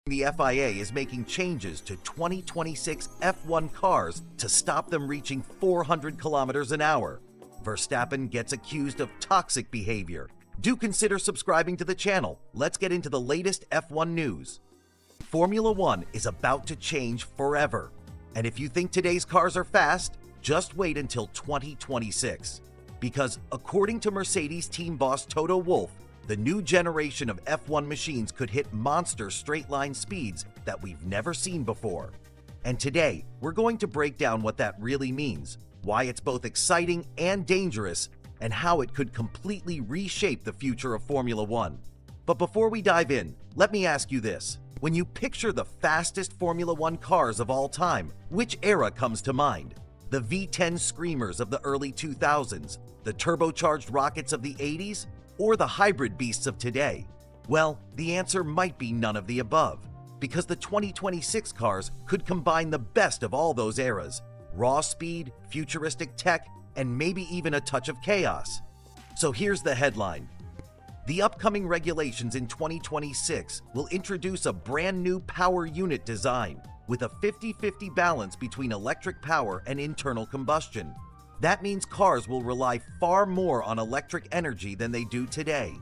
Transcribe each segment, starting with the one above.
The FIA is making changes to 2026 F1 cars to stop them reaching 400 kilometers an hour. Verstappen gets accused of toxic behavior. Do consider subscribing to the channel. Let's get into the latest F1 news. Formula One is about to change forever. And if you think today's cars are fast, just wait until 2026. Because according to Mercedes team boss Toto Wolff, the new generation of F1 machines could hit monster straight-line speeds that we've never seen before. And today, we're going to break down what that really means, why it's both exciting and dangerous, and how it could completely reshape the future of Formula One. But before we dive in, let me ask you this. When you picture the fastest Formula One cars of all time, which era comes to mind? The V10 screamers of the early 2000s, the turbocharged rockets of the 80s, or the hybrid beasts of today? Well, the answer might be none of the above, because the 2026 cars could combine the best of all those eras: raw speed, futuristic tech, and maybe even a touch of chaos. So here's the headline. The upcoming regulations in 2026 will introduce a brand new power unit design with a 50-50 balance between electric power and internal combustion. That means cars will rely far more on electric energy than they do today.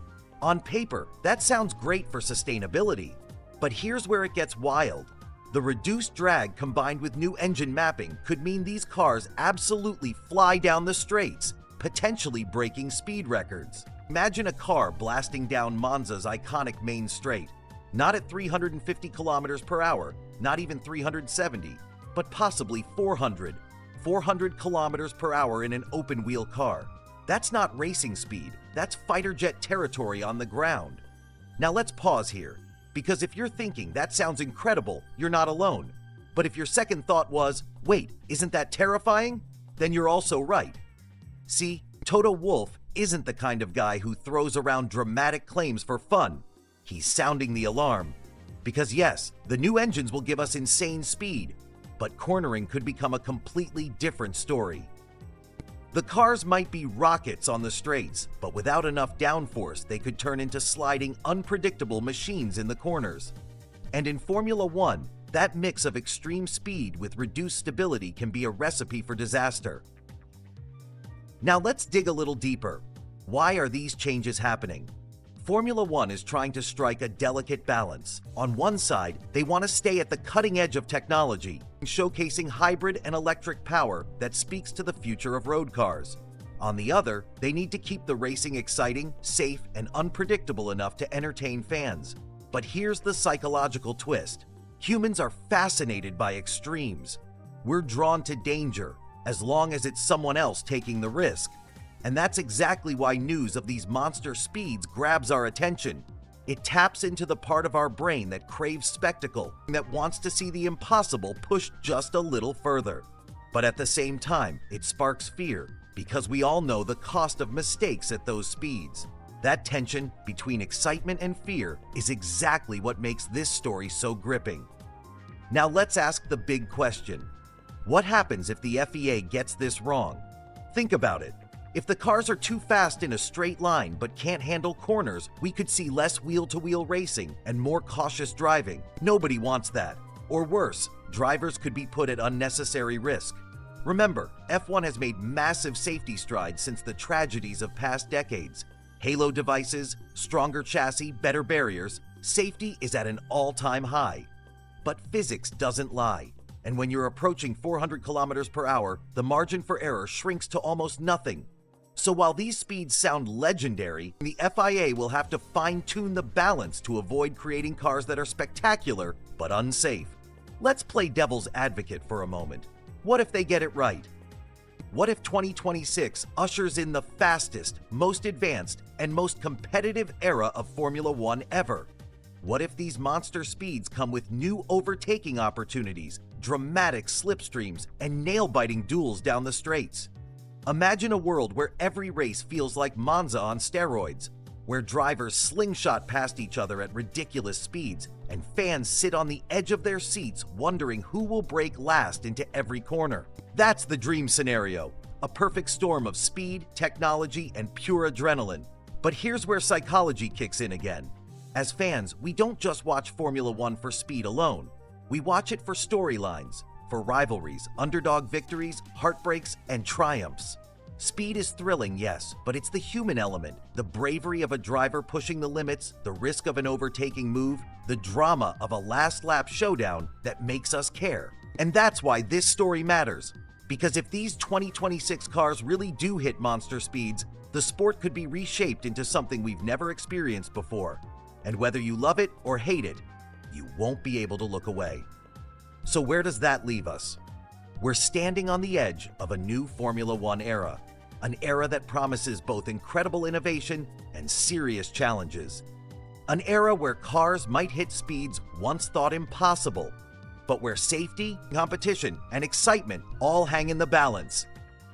On paper, that sounds great for sustainability, but here's where it gets wild. The reduced drag combined with new engine mapping could mean these cars absolutely fly down the straights, potentially breaking speed records. Imagine a car blasting down Monza's iconic main straight, not at 350 kilometers per hour, not even 370, but possibly 400 kilometers per hour in an open-wheel car. That's not racing speed, that's fighter jet territory on the ground. Now let's pause here, because if you're thinking that sounds incredible, you're not alone. But if your second thought was, wait, isn't that terrifying? Then you're also right. See, Toto Wolff isn't the kind of guy who throws around dramatic claims for fun. He's sounding the alarm. Because yes, the new engines will give us insane speed, but cornering could become a completely different story. The cars might be rockets on the straights, but without enough downforce, they could turn into sliding, unpredictable machines in the corners. And in Formula One, that mix of extreme speed with reduced stability can be a recipe for disaster. Now let's dig a little deeper. Why are these changes happening? Formula One is trying to strike a delicate balance. On one side, they want to stay at the cutting edge of technology, showcasing hybrid and electric power that speaks to the future of road cars. On the other, they need to keep the racing exciting, safe, and unpredictable enough to entertain fans. But here's the psychological twist. Humans are fascinated by extremes. We're drawn to danger, as long as it's someone else taking the risk. And that's exactly why news of these monster speeds grabs our attention. It taps into the part of our brain that craves spectacle, that wants to see the impossible pushed just a little further. But at the same time, it sparks fear, because we all know the cost of mistakes at those speeds. That tension between excitement and fear is exactly what makes this story so gripping. Now let's ask the big question. What happens if the FIA gets this wrong? Think about it. If the cars are too fast in a straight line but can't handle corners, we could see less wheel-to-wheel racing and more cautious driving. Nobody wants that. Or worse, drivers could be put at unnecessary risk. Remember, F1 has made massive safety strides since the tragedies of past decades. Halo devices, stronger chassis, better barriers. Safety is at an all-time high. But physics doesn't lie. And when you're approaching 400 kilometers per hour, the margin for error shrinks to almost nothing. So while these speeds sound legendary, the FIA will have to fine-tune the balance to avoid creating cars that are spectacular but unsafe. Let's play devil's advocate for a moment. What if they get it right? What if 2026 ushers in the fastest, most advanced, and most competitive era of Formula One ever? What if these monster speeds come with new overtaking opportunities, dramatic slipstreams, and nail-biting duels down the straights? Imagine a world where every race feels like Monza on steroids, where drivers slingshot past each other at ridiculous speeds, and fans sit on the edge of their seats wondering who will brake last into every corner. That's the dream scenario, a perfect storm of speed, technology, and pure adrenaline. But here's where psychology kicks in again. As fans, we don't just watch Formula One for speed alone. We watch it for storylines, for rivalries, underdog victories, heartbreaks, and triumphs. Speed is thrilling, yes, but it's the human element, the bravery of a driver pushing the limits, the risk of an overtaking move, the drama of a last-lap showdown that makes us care. And that's why this story matters. Because if these 2026 cars really do hit monster speeds, the sport could be reshaped into something we've never experienced before. And whether you love it or hate it, you won't be able to look away. So where does that leave us? We're standing on the edge of a new Formula One era, an era that promises both incredible innovation and serious challenges. An era where cars might hit speeds once thought impossible, but where safety, competition, and excitement all hang in the balance.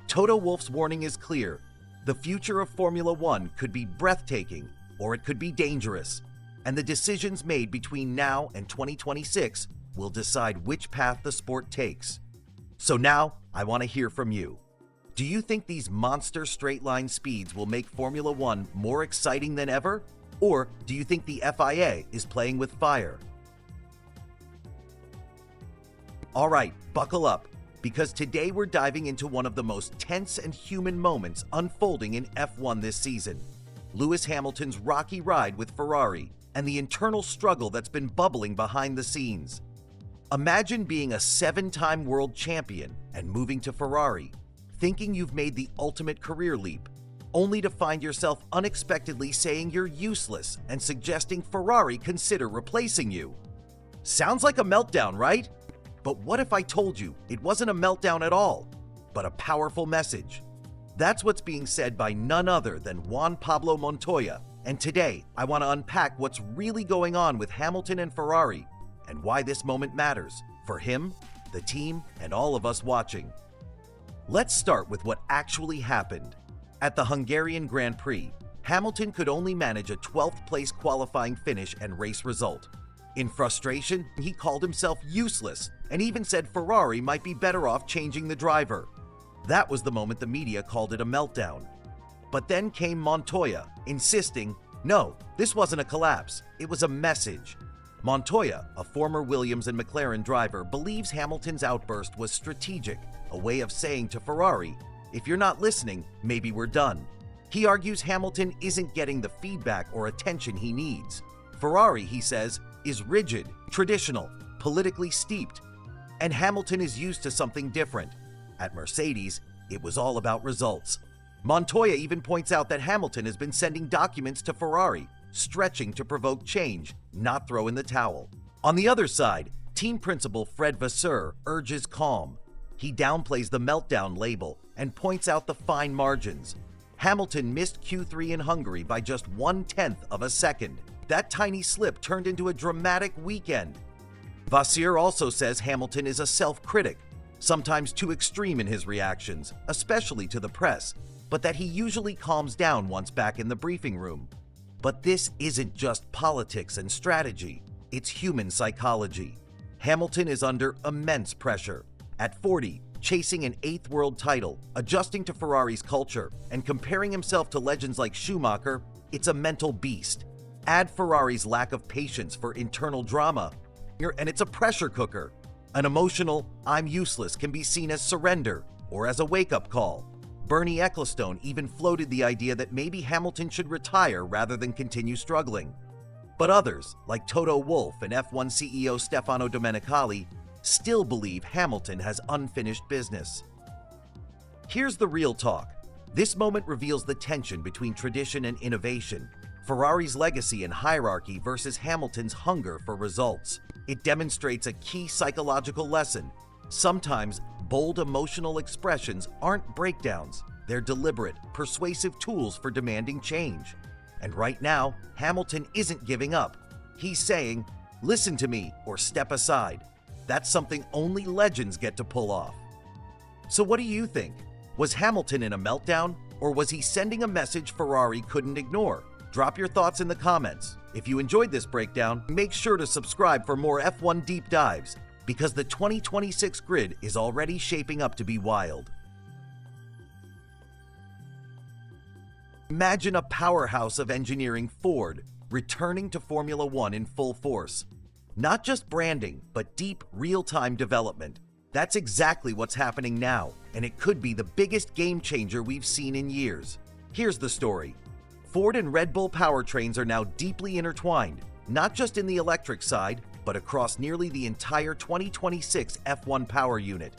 Toto Wolff's warning is clear. The future of Formula One could be breathtaking, or it could be dangerous. And the decisions made between now and 2026 will decide which path the sport takes. So now, I want to hear from you. Do you think these monster straight-line speeds will make Formula One more exciting than ever? Or do you think the FIA is playing with fire? All right, buckle up, because today we're diving into one of the most tense and human moments unfolding in F1 this season. Lewis Hamilton's rocky ride with Ferrari and the internal struggle that's been bubbling behind the scenes. Imagine being a 7-time world champion and moving to Ferrari, thinking you've made the ultimate career leap, only to find yourself unexpectedly saying you're useless and suggesting Ferrari consider replacing you. Sounds like a meltdown, right? But what if I told you it wasn't a meltdown at all, but a powerful message? That's what's being said by none other than Juan Pablo Montoya. And today, I want to unpack what's really going on with Hamilton and Ferrari and why this moment matters for him, the team, and all of us watching. Let's start with what actually happened. At the Hungarian Grand Prix, Hamilton could only manage a 12th place qualifying finish and race result. In frustration, he called himself useless and even said Ferrari might be better off changing the driver. That was the moment the media called it a meltdown. But then came Montoya, insisting, no, this wasn't a collapse, it was a message. Montoya, a former Williams and McLaren driver, believes Hamilton's outburst was strategic, a way of saying to Ferrari, if you're not listening, maybe we're done. He argues Hamilton isn't getting the feedback or attention he needs. Ferrari, he says, is rigid, traditional, politically steeped, and Hamilton is used to something different. At Mercedes, it was all about results. Montoya even points out that Hamilton has been sending documents to Ferrari, stretching to provoke change, not throw in the towel. On the other side, team principal Fred Vasseur urges calm. He downplays the meltdown label and points out the fine margins. Hamilton missed Q3 in Hungary by just 1/10 of a second. That tiny slip turned into a dramatic weekend. Vasseur also says Hamilton is a self-critic, sometimes too extreme in his reactions, especially to the press, but that he usually calms down once back in the briefing room. But this isn't just politics and strategy, it's human psychology. Hamilton is under immense pressure. At 40, chasing an 8th world title, adjusting to Ferrari's culture, and comparing himself to legends like Schumacher, it's a mental beast. Add Ferrari's lack of patience for internal drama, and it's a pressure cooker. An emotional, I'm useless can be seen as surrender or as a wake-up call. Bernie Ecclestone even floated the idea that maybe Hamilton should retire rather than continue struggling. But others, like Toto Wolff and F1 CEO Stefano Domenicali, still believe Hamilton has unfinished business. Here's the real talk. This moment reveals the tension between tradition and innovation, Ferrari's legacy and hierarchy versus Hamilton's hunger for results. It demonstrates a key psychological lesson. Sometimes bold emotional expressions aren't breakdowns, they're deliberate, persuasive tools for demanding change. And right now, Hamilton isn't giving up. He's saying, listen to me or step aside. That's something only legends get to pull off. So what do you think? Was Hamilton in a meltdown, or was he sending a message Ferrari couldn't ignore? Drop your thoughts in the comments. If you enjoyed this breakdown, make sure to subscribe for more F1 deep dives, because the 2026 grid is already shaping up to be wild. Imagine a powerhouse of engineering Ford, returning to Formula One in full force. Not just branding, but deep, real-time development. That's exactly what's happening now, and it could be the biggest game changer we've seen in years. Here's the story. Ford and Red Bull powertrains are now deeply intertwined, not just in the electric side, but across nearly the entire 2026 F1 power unit.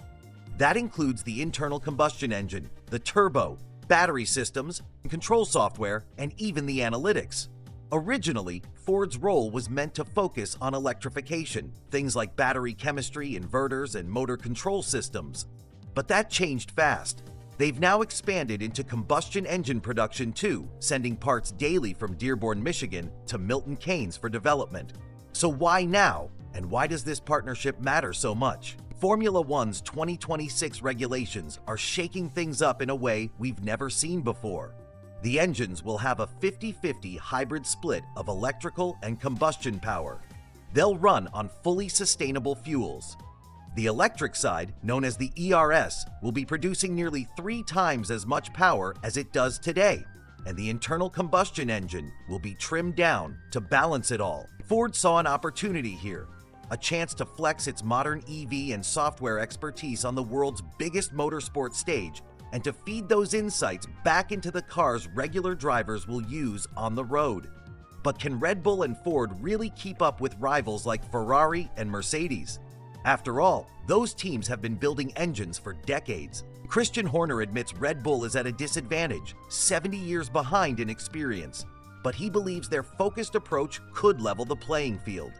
That includes the internal combustion engine, the turbo, battery systems, control software, and even the analytics. Originally, Ford's role was meant to focus on electrification, things like battery chemistry, inverters, and motor control systems. But that changed fast. They've now expanded into combustion engine production too, sending parts daily from Dearborn, Michigan to Milton Keynes for development. So why now? And why does this partnership matter so much? Formula One's 2026 regulations are shaking things up in a way we've never seen before. The engines will have a 50-50 hybrid split of electrical and combustion power. They'll run on fully sustainable fuels. The electric side, known as the ERS, will be producing nearly 3 times as much power as it does today, and the internal combustion engine will be trimmed down to balance it all. Ford saw an opportunity here, a chance to flex its modern EV and software expertise on the world's biggest motorsport stage and to feed those insights back into the cars regular drivers will use on the road. But can Red Bull and Ford really keep up with rivals like Ferrari and Mercedes? After all, those teams have been building engines for decades. Christian Horner admits Red Bull is at a disadvantage, 70 years behind in experience, but he believes their focused approach could level the playing field.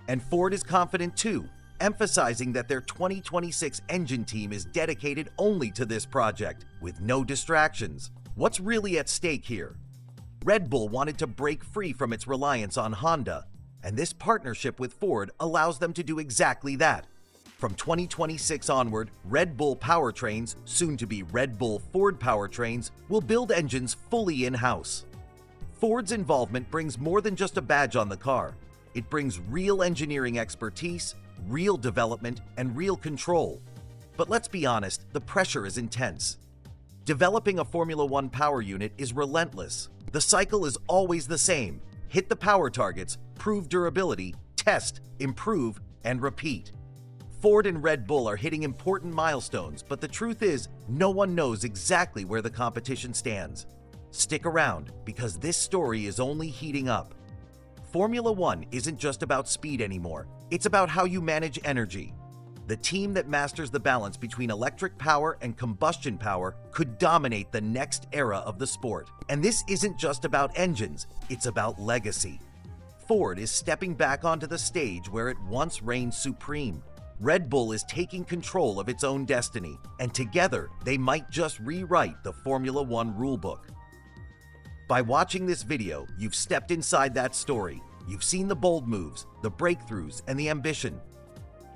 And Ford is confident too, emphasizing that their 2026 engine team is dedicated only to this project, with no distractions. What's really at stake here? Red Bull wanted to break free from its reliance on Honda, and this partnership with Ford allows them to do exactly that. From 2026 onward, Red Bull powertrains, soon to be Red Bull Ford powertrains, will build engines fully in-house. Ford's involvement brings more than just a badge on the car. It brings real engineering expertise, real development, and real control. But let's be honest, the pressure is intense. Developing a Formula One power unit is relentless. The cycle is always the same. Hit the power targets, prove durability, test, improve, and repeat. Ford and Red Bull are hitting important milestones, but the truth is, no one knows exactly where the competition stands. Stick around, because this story is only heating up. Formula One isn't just about speed anymore, it's about how you manage energy. The team that masters the balance between electric power and combustion power could dominate the next era of the sport. And this isn't just about engines, it's about legacy. Ford is stepping back onto the stage where it once reigned supreme. Red Bull is taking control of its own destiny, and together they might just rewrite the Formula One rulebook. By watching this video, you've stepped inside that story. You've seen the bold moves, the breakthroughs, and the ambition.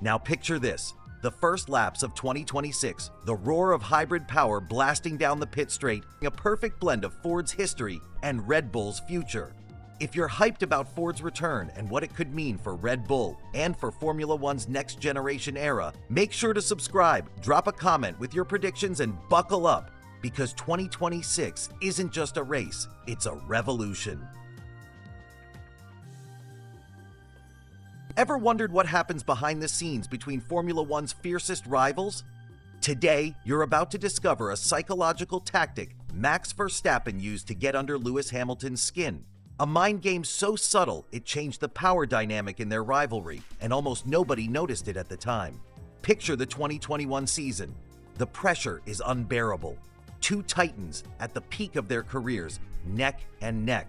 Now picture this, the first laps of 2026, the roar of hybrid power blasting down the pit straight, a perfect blend of Ford's history and Red Bull's future. If you're hyped about Ford's return and what it could mean for Red Bull and for Formula One's next generation era, make sure to subscribe, drop a comment with your predictions, and buckle up, because 2026 isn't just a race, it's a revolution. Ever wondered what happens behind the scenes between Formula One's fiercest rivals? Today, you're about to discover a psychological tactic Max Verstappen used to get under Lewis Hamilton's skin. A mind game so subtle it changed the power dynamic in their rivalry, and almost nobody noticed it at the time. Picture the 2021 season. The pressure is unbearable. Two titans at the peak of their careers, neck and neck.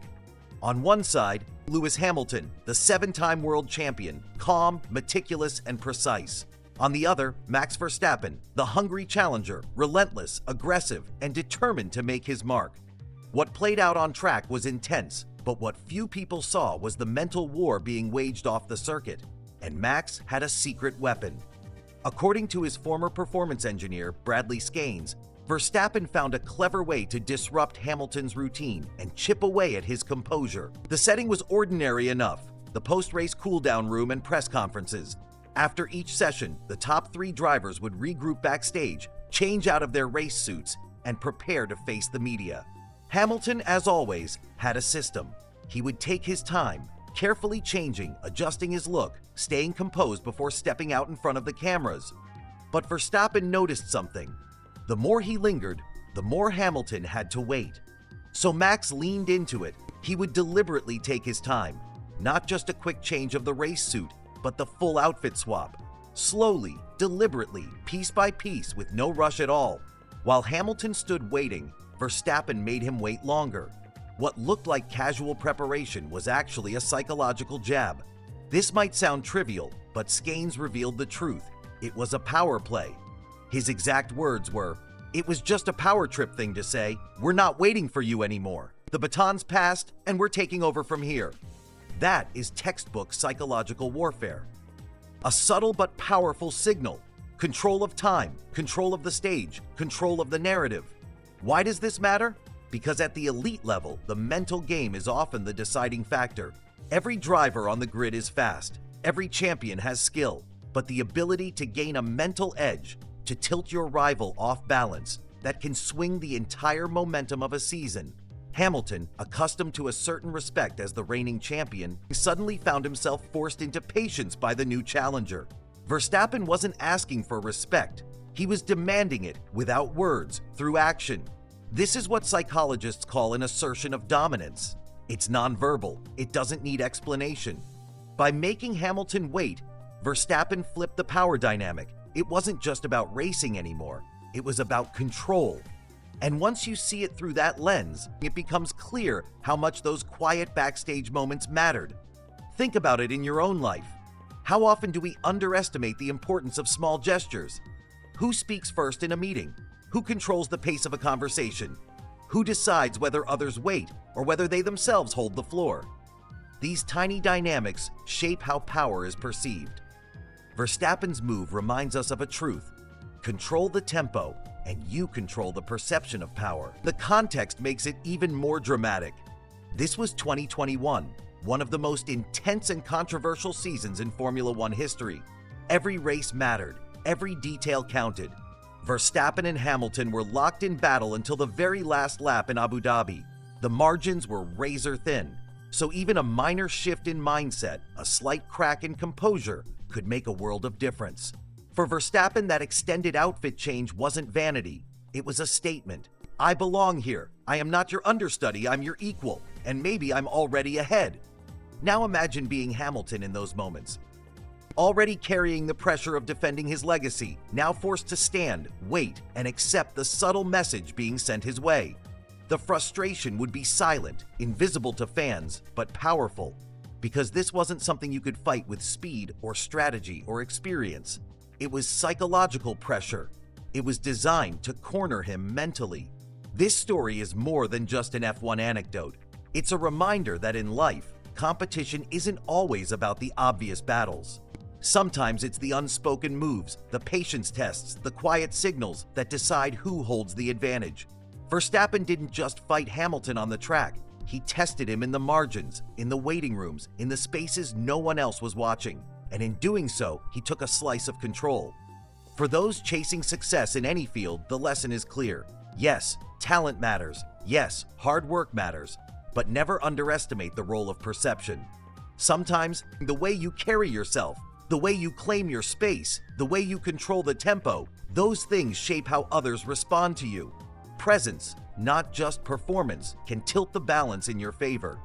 On one side, Lewis Hamilton, the 7-time world champion, calm, meticulous, and precise. On the other, Max Verstappen, the hungry challenger, relentless, aggressive, and determined to make his mark. What played out on track was intense, but what few people saw was the mental war being waged off the circuit. And Max had a secret weapon. According to his former performance engineer, Bradley Scanes, Verstappen found a clever way to disrupt Hamilton's routine and chip away at his composure. The setting was ordinary enough: the post-race cooldown room and press conferences. After each session, the top 3 drivers would regroup backstage, change out of their race suits, and prepare to face the media. Hamilton, as always, had a system. He would take his time, carefully changing, adjusting his look, staying composed before stepping out in front of the cameras. But Verstappen noticed something. The more he lingered, the more Hamilton had to wait. So Max leaned into it. He would deliberately take his time, not just a quick change of the race suit, but the full outfit swap. Slowly, deliberately, piece by piece, with no rush at all. While Hamilton stood waiting, Verstappen made him wait longer. What looked like casual preparation was actually a psychological jab. This might sound trivial, but Scanes revealed the truth. It was a power play. His exact words were, "It was just a power trip thing to say, we're not waiting for you anymore. The baton's passed, and we're taking over from here." That is textbook psychological warfare. A subtle but powerful signal. Control of time, control of the stage, control of the narrative. Why does this matter? Because at the elite level, the mental game is often the deciding factor. Every driver on the grid is fast. Every champion has skill. But the ability to gain a mental edge, to tilt your rival off balance, that can swing the entire momentum of a season. Hamilton, accustomed to a certain respect as the reigning champion, suddenly found himself forced into patience by the new challenger. Verstappen wasn't asking for respect. He was demanding it without words, through action. This is what psychologists call an assertion of dominance. It's nonverbal. It doesn't need explanation. By making Hamilton wait, Verstappen flipped the power dynamic. It wasn't just about racing anymore. It was about control. And once you see it through that lens, it becomes clear how much those quiet backstage moments mattered. Think about it in your own life. How often do we underestimate the importance of small gestures? Who speaks first in a meeting? Who controls the pace of a conversation? Who decides whether others wait or whether they themselves hold the floor? These tiny dynamics shape how power is perceived. Verstappen's move reminds us of a truth. Control the tempo, and you control the perception of power. The context makes it even more dramatic. This was 2021, one of the most intense and controversial seasons in Formula One history. Every race mattered, every detail counted. Verstappen and Hamilton were locked in battle until the very last lap in Abu Dhabi. The margins were razor thin, so even a minor shift in mindset, a slight crack in composure, could make a world of difference. For Verstappen, that extended outfit change wasn't vanity. It was a statement. I belong here. I am not your understudy, I'm your equal, and maybe I'm already ahead. Now imagine being Hamilton in those moments. Already carrying the pressure of defending his legacy, now forced to stand, wait, and accept the subtle message being sent his way. The frustration would be silent, invisible to fans, but powerful, because this wasn't something you could fight with speed or strategy or experience. It was psychological pressure. It was designed to corner him mentally. This story is more than just an F1 anecdote. It's a reminder that in life, competition isn't always about the obvious battles. Sometimes it's the unspoken moves, the patience tests, the quiet signals that decide who holds the advantage. Verstappen didn't just fight Hamilton on the track. He tested him in the margins, in the waiting rooms, in the spaces no one else was watching. And in doing so, he took a slice of control. For those chasing success in any field, the lesson is clear. Yes, talent matters. Yes, hard work matters. But never underestimate the role of perception. Sometimes, the way you carry yourself, the way you claim your space, the way you control the tempo, those things shape how others respond to you. Presence, not just performance, can tilt the balance in your favor.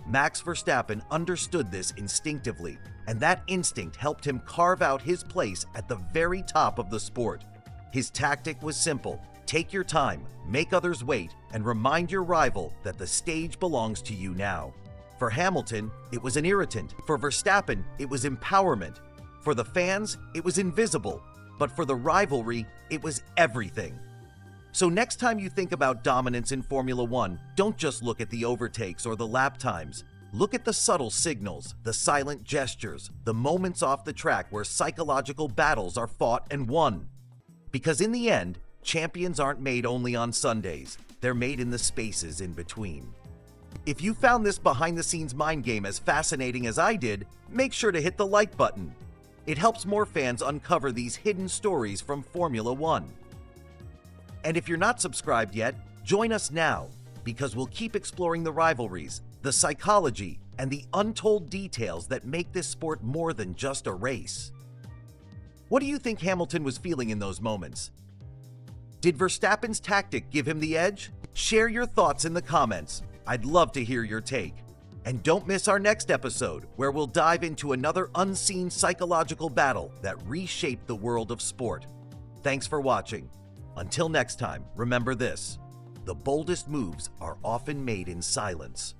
Max Verstappen understood this instinctively, and that instinct helped him carve out his place at the very top of the sport. His tactic was simple. Take your time, make others wait, and remind your rival that the stage belongs to you now. For Hamilton, it was an irritant. For Verstappen, it was empowerment. For the fans, it was invisible. But for the rivalry, it was everything. So next time you think about dominance in Formula One, don't just look at the overtakes or the lap times. Look at the subtle signals, the silent gestures, the moments off the track where psychological battles are fought and won. Because in the end, champions aren't made only on Sundays. They're made in the spaces in between. If you found this behind-the-scenes mind game as fascinating as I did, make sure to hit the like button. It helps more fans uncover these hidden stories from Formula One. And if you're not subscribed yet, join us now, because we'll keep exploring the rivalries, the psychology, and the untold details that make this sport more than just a race. What do you think Hamilton was feeling in those moments? Did Verstappen's tactic give him the edge? Share your thoughts in the comments. I'd love to hear your take. And don't miss our next episode, where we'll dive into another unseen psychological battle that reshaped the world of sport. Thanks for watching. Until next time, remember this: the boldest moves are often made in silence.